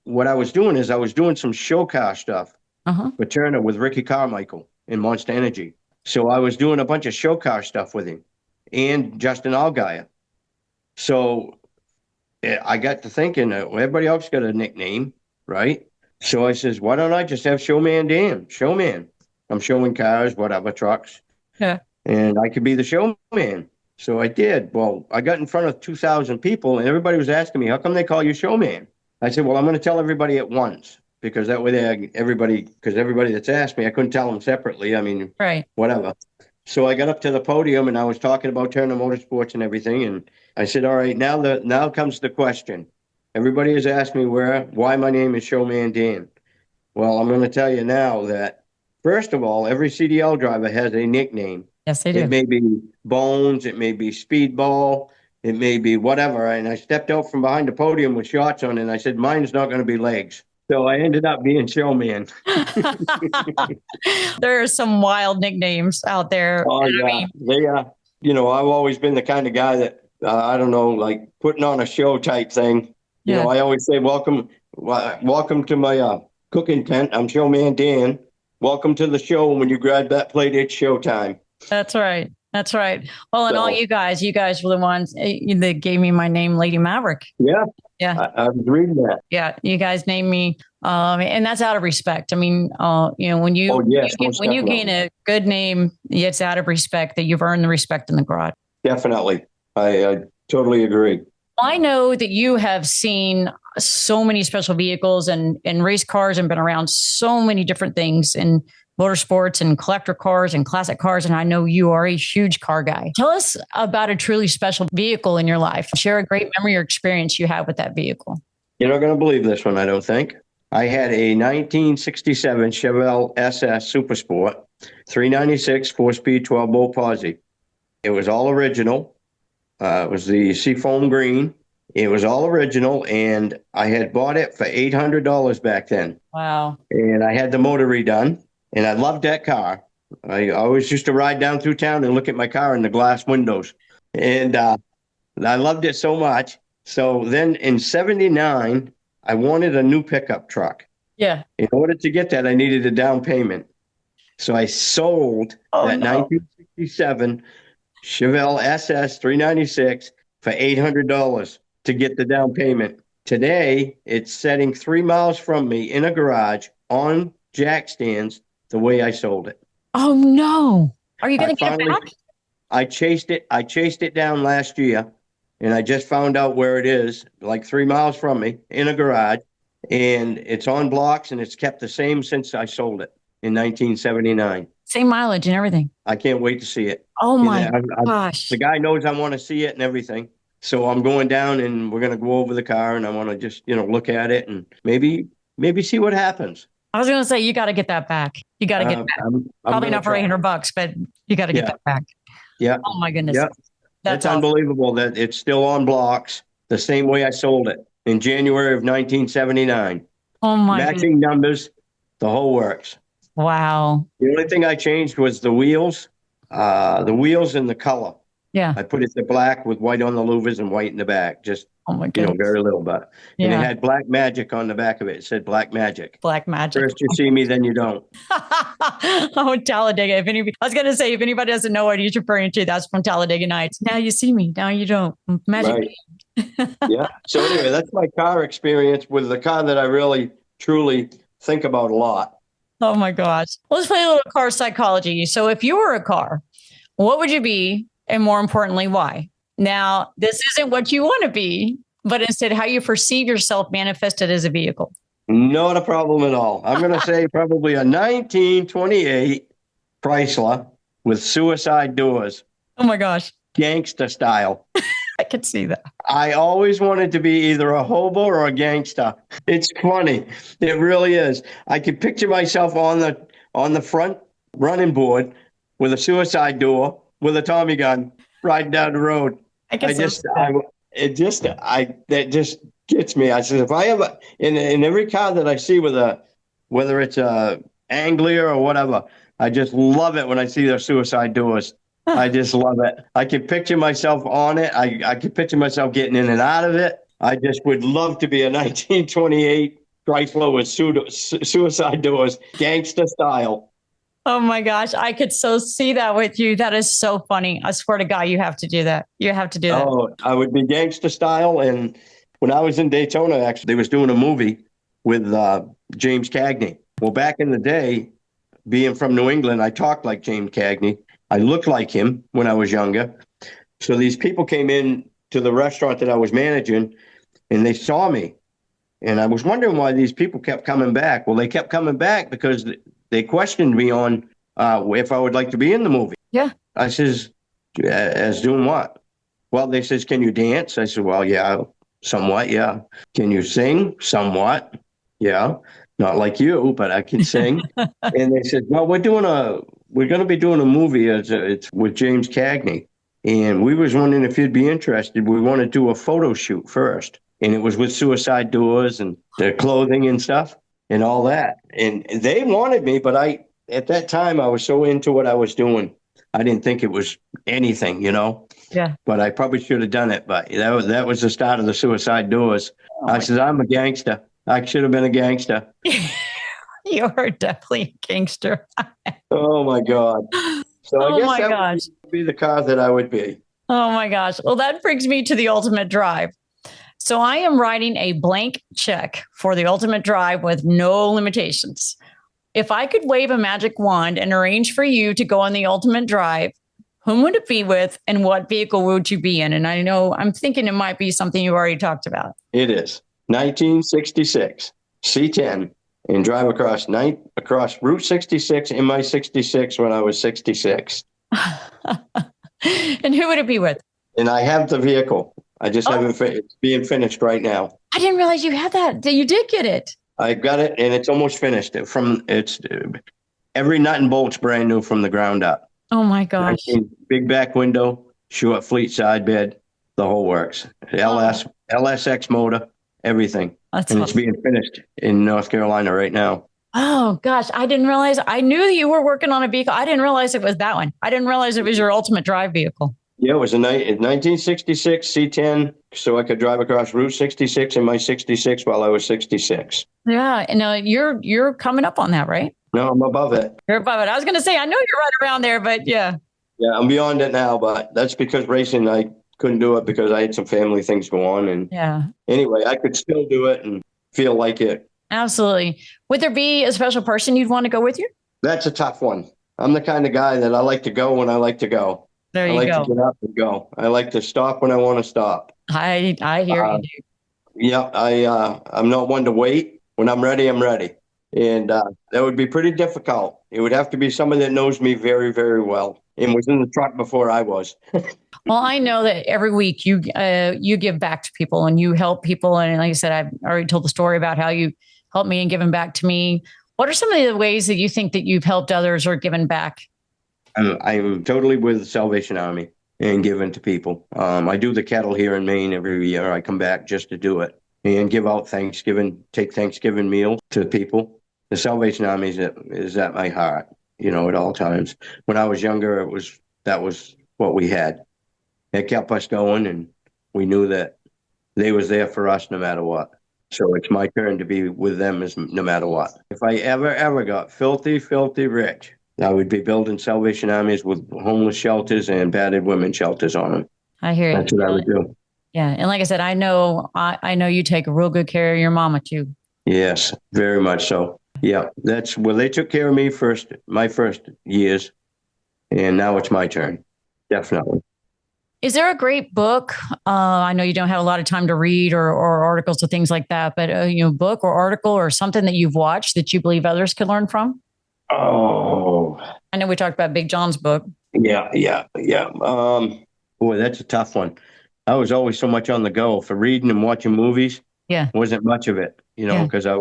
what I was doing is I was doing some show car stuff for Turner with Ricky Carmichael in Monster Energy. So I was doing a bunch of show car stuff with him and Justin Allgaier. So I got to thinking, everybody else got a nickname, right? So I says, why don't I just have Showman Dan? Showman. I'm showing cars, whatever, trucks. Yeah. And I could be the showman. So I did. Well, I got in front of 2,000 people and everybody was asking me, how come they call you Showman? I said, well, I'm going to tell everybody at once because that way everybody that's asked me, I couldn't tell them separately. I mean, Right. whatever. So I got up to the podium and I was talking about Turner Motorsports and everything. And I said, all right, now comes the question. Everybody has asked me why my name is Showman Dan. Well, I'm going to tell you now that, first of all, every CDL driver has a nickname. Yes, they do. It may be Bones, it may be Speedball, it may be whatever. And I stepped out from behind the podium with shorts on and I said, mine's not going to be Legs. So I ended up being Showman. There are some wild nicknames out there. Oh, yeah. They are. I've always been the kind of guy that, I don't know, like putting on a show type thing. Yeah. I always say, welcome to my cooking tent. I'm Showman Dan. Welcome to the show. When you grab that plate, it's showtime. That's right. That's right. Well, and all you guys were the ones that gave me my name, Lady Maverick. Yeah. Yeah. I was reading that. Yeah. You guys named me. And that's out of respect. I mean, when you gain a good name, it's out of respect that you've earned the respect in the garage. Definitely. I totally agree. I know that you have seen so many special vehicles and race cars and been around so many different things in motorsports and collector cars and classic cars. And I know you are a huge car guy. Tell us about a truly special vehicle in your life. Share a great memory or experience you have with that vehicle. You're not going to believe this one, I don't think. I had a 1967 Chevelle SS Super Sport, 396, 4-speed, 12-bolt posi. It was all original. It was the seafoam green. It was all original, and I had bought it for $800 back then. Wow. And I had the motor redone, and I loved that car. I always used to ride down through town and look at my car in the glass windows. And I loved it so much. So then in 79, I wanted a new pickup truck. Yeah. In order to get that, I needed a down payment. So I sold that 1967 Chevelle SS 396 for $800 to get the down payment. Today, it's sitting 3 miles from me in a garage on jack stands the way I sold it. Oh, no. Are you going to get it back? I chased it down last year, and I just found out where it is, like 3 miles from me in a garage, and it's on blocks, and it's kept the same since I sold it in 1979. Same mileage and everything. I can't wait to see it. Oh, my gosh. The guy knows I want to see it and everything. So I'm going down and we're going to go over the car and I want to just, look at it and maybe see what happens. I was going to say, you got to get that back. You got to get it back. Probably not for $800, but you got to get that back. Yeah. Oh, my goodness. Yeah. That's awesome. Unbelievable that it's still on blocks the same way I sold it in January of 1979. Oh, my Matching numbers, the whole works. Wow. The only thing I changed was the wheels and the color. Yeah. I put it to black with white on the louvers and white in the back. Just, very little, but and it had Black Magic on the back of it. It said Black Magic. Black Magic. First you see me, then you don't. Oh, Talladega. I was going to say, if anybody doesn't know what he's referring to, that's from Talladega Nights. Now you see me, now you don't. Magic. Right. Yeah. So anyway, that's my car experience with the car that I really, truly think about a lot. Oh my gosh. Let's play a little car psychology. So if you were a car, what would you be? And more importantly, why? Now, this isn't what you want to be, but instead how you perceive yourself manifested as a vehicle. Not a problem at all. I'm going to say probably a 1928 Chrysler with suicide doors. Oh my gosh. Gangster style. I could see that. I always wanted to be either a hobo or a gangster. It's funny. It really is. I could picture myself on the front running board with a suicide door with a Tommy gun riding down the road. I guess That just gets me. I said, if I ever, in every car that I see whether it's a Anglia or whatever, I just love it when I see their suicide doors. I just love it. I can picture myself on it. I can picture myself getting in and out of it. I just would love to be a 1928 Chrysler with suicide doors, gangster style. Oh my gosh, I could so see that with you. That is so funny. I swear to God, you have to do that. You have to do that. Oh, I would be gangster style. And when I was in Daytona, actually, they was doing a movie with James Cagney. Well, back in the day, being from New England, I talked like James Cagney. I looked like him when I was younger. So these people came in to the restaurant that I was managing, and they saw me. And I was wondering why these people kept coming back. Well, they kept coming back because they questioned me on if I would like to be in the movie. Yeah. I says, as doing what? Well, they says, can you dance? I said, well, yeah, somewhat, yeah. Can you sing? Somewhat, yeah. Not like you, but I can sing. And they said, well, we're going to be doing a movie. It's with James Cagney. And we was wondering if you'd be interested. We want to do a photo shoot first. And it was with suicide doors and their clothing and stuff and all that. And they wanted me, but at that time, I was so into what I was doing. I didn't think it was anything, Yeah. But I probably should have done it. But that was the start of the suicide doors. I said, I'm a gangster. I should have been a gangster. You're definitely a gangster. Oh, my God. So I guess that would be the car that I would be. Oh, my gosh. Well, that brings me to the Ultimate Drive. So I am writing a blank check for the Ultimate Drive with no limitations. If I could wave a magic wand and arrange for you to go on the Ultimate Drive, whom would it be with and what vehicle would you be in? And I'm thinking it might be something you already talked about. It is 1966 C10 and drive across Route 66 in my 66 when I was 66. And who would it be with? And I have the vehicle. I just haven't it's being finished right now. I didn't realize you had that. You did get it. I got it, and it's almost finished. It's every nut and bolt's brand new from the ground up. Oh my gosh! Big back window, short fleet side bed, the whole works. LSX motor, everything, and it's being finished in North Carolina right now. Oh gosh, I didn't realize. I knew you were working on a vehicle. I didn't realize it was that one. I didn't realize it was your Ultimate Drive vehicle. Yeah, it was a 1966 C10, so I could drive across Route 66 in my 66 while I was 66. Yeah, and you're coming up on that, right? No, I'm above it. You're above it. I was going to say, I know you're right around there, but yeah. Yeah, I'm beyond it now, but that's because racing, I couldn't do it because I had some family things go on. And anyway, I could still do it and feel like it. Absolutely. Would there be a special person you'd want to go with you? That's a tough one. I'm the kind of guy that I like to go when I like to go. There you go. I like to get up and go. I like to stop when I want to stop. I hear you, dude. Yeah, I'm not one to wait. When I'm ready, I'm ready. And that would be pretty difficult. It would have to be someone that knows me very, very well and was in the truck before I was. Well, I know that every week you give back to people and you help people. And like I said, I've already told the story about how you helped me and given back to me. What are some of the ways that you think that you've helped others or given back? I'm totally with the Salvation Army and giving to people. I do the kettle here in Maine every year. I come back just to do it and give out take Thanksgiving meal to people. The Salvation Army is at my heart, at all times. When I was younger, that was what we had. It kept us going, and we knew that they was there for us no matter what. So it's my turn to be with them no matter what. If I ever got filthy, filthy rich, I would be building Salvation Armies with homeless shelters and battered women shelters on them. I hear you. That's what I would do. Yeah. And like I said, I know you take real good care of your mama too. Yes, very much so. Yeah. They took care of me my first years, and now it's my turn. Definitely. Is there a great book? I know you don't have a lot of time to read or articles or things like that, but book or article or something that you've watched that you believe others could learn from? Oh, I know we talked about Big John's book. Yeah. Boy, that's a tough one. I was always so much on the go for reading and watching movies. Yeah. Wasn't much of it, because I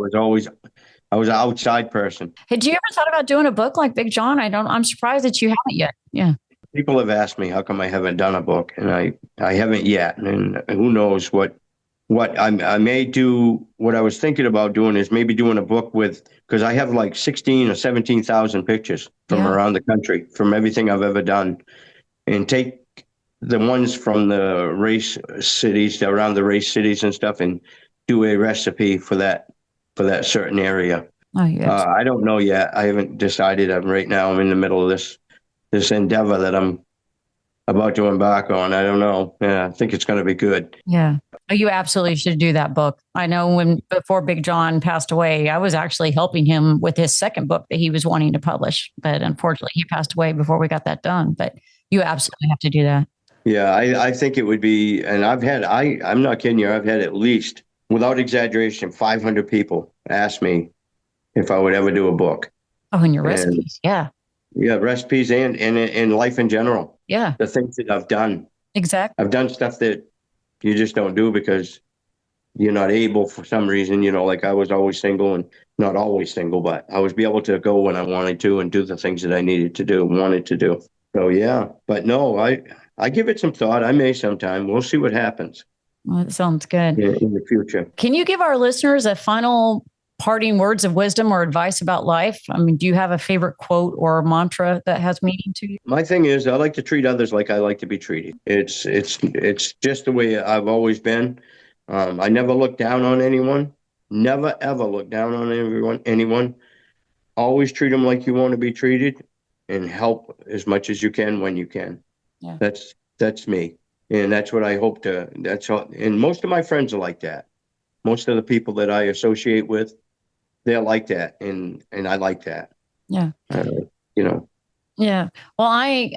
I was an outside person. Had you ever thought about doing a book like Big John? I'm surprised that you haven't yet. Yeah. People have asked me how come I haven't done a book, and I haven't yet. And who knows what I may do. What I was thinking about doing is maybe doing a book because I have like 16 or 17,000 pictures from around the country, from everything I've ever done, and take the ones from the race cities, around the race cities and stuff, and do a recipe for that certain area. Oh, yeah. I don't know yet. I haven't decided. Right now I'm in the middle of this endeavor that I'm about to embark on. I don't know. Yeah, I think it's going to be good. Yeah. You absolutely should do that book. I know before Big John passed away, I was actually helping him with his second book that he was wanting to publish. But unfortunately, he passed away before we got that done. But you absolutely have to do that. Yeah, I think it would be, and I'm not kidding you, I've had at least, without exaggeration, 500 people ask me if I would ever do a book. Oh, and your recipes. Yeah. Yeah, recipes and in life in general. Yeah. The things that I've done. Exactly. I've done stuff that you just don't do because you're not able for some reason. Like I was always single, and not always single, but I was able to go when I wanted to and do the things that I needed to do, wanted to do. So yeah, but no, I give it some thought. I may sometime. We'll see what happens. Well, that sounds good. In the future. Can you give our listeners a final parting words of wisdom or advice about life? I mean, do you have a favorite quote or mantra that has meaning to you? My thing is, I like to treat others like I like to be treated. It's just the way I've always been. I never look down on anyone. Never, ever look down on anyone. Always treat them like you want to be treated, and help as much as you can when you can. Yeah. That's me. And that's what I hope to, that's all. And most of my friends are like that. Most of the people that I associate with, they're like that. And I like that. Yeah. Yeah. Well, I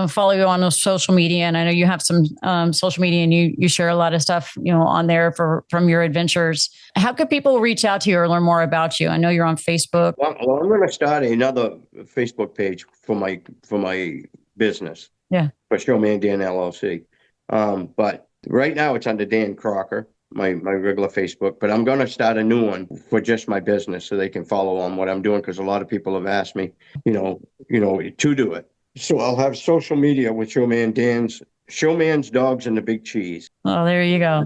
follow you on social media, and I know you have some social media, and you share a lot of stuff, on there from your adventures. How could people reach out to you or learn more about you? I know you're on Facebook. Well, I'm going to start another Facebook page for my business. Yeah. For Showman Dan LLC. But right now it's under Dan Crocker, my regular Facebook, but I'm going to start a new one for just my business so they can follow on what I'm doing. Cause a lot of people have asked me, to do it. So I'll have social media with Showman's Dogs and the Big Cheese. Oh, there you go.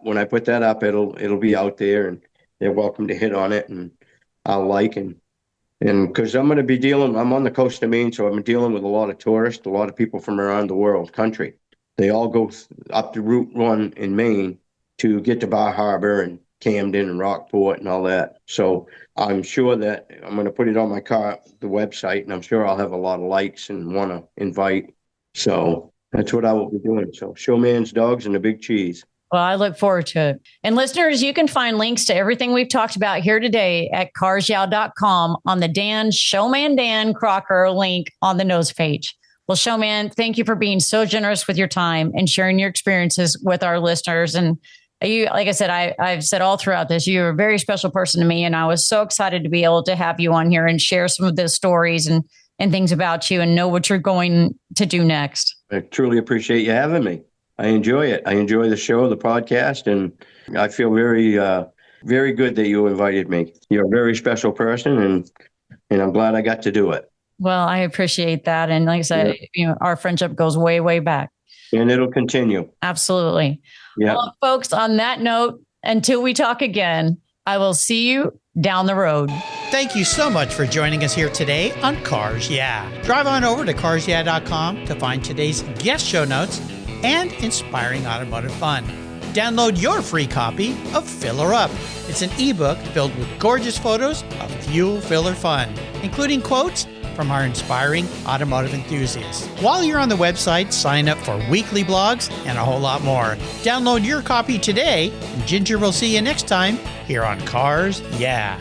When I put that up, it'll be out there, and they're welcome to hit on it, and I'll like, and because I'm going to be I'm on the coast of Maine, so I'm dealing with a lot of tourists, a lot of people from around the country. They all go up to Route 1 in Maine to get to Bar Harbor and Camden and Rockport and all that. So I'm sure that I'm going to put it on the website, and I'm sure I'll have a lot of likes and want to invite. So that's what I will be doing. So Showman's Dogs and the Big Cheese. Well, I look forward to it. And listeners, you can find links to everything we've talked about here today at carsyow.com on the Showman Dan Crocker link on the nose page. Well, Showman, thank you for being so generous with your time and sharing your experiences with our listeners. And you, like I said, I've said all throughout this, you're a very special person to me. And I was so excited to be able to have you on here and share some of those stories and things about you and know what you're going to do next. I truly appreciate you having me. I enjoy it. I enjoy the show, the podcast, and I feel very, very good that you invited me. You're a very special person, and I'm glad I got to do it. Well, I appreciate that. And like I said, our friendship goes way, way back. And it'll continue. Absolutely. Yeah. Well, folks, on that note, until we talk again, I will see you down the road. Thank you so much for joining us here today on Cars Yeah. Drive on over to carsyeah.com to find today's guest show notes and inspiring automotive fun. Download your free copy of Filler Up. It's an ebook filled with gorgeous photos of fuel filler fun, including quotes from our inspiring automotive enthusiasts. While you're on the website, sign up for weekly blogs and a whole lot more. Download your copy today, and Ginger will see you next time here on Cars Yeah.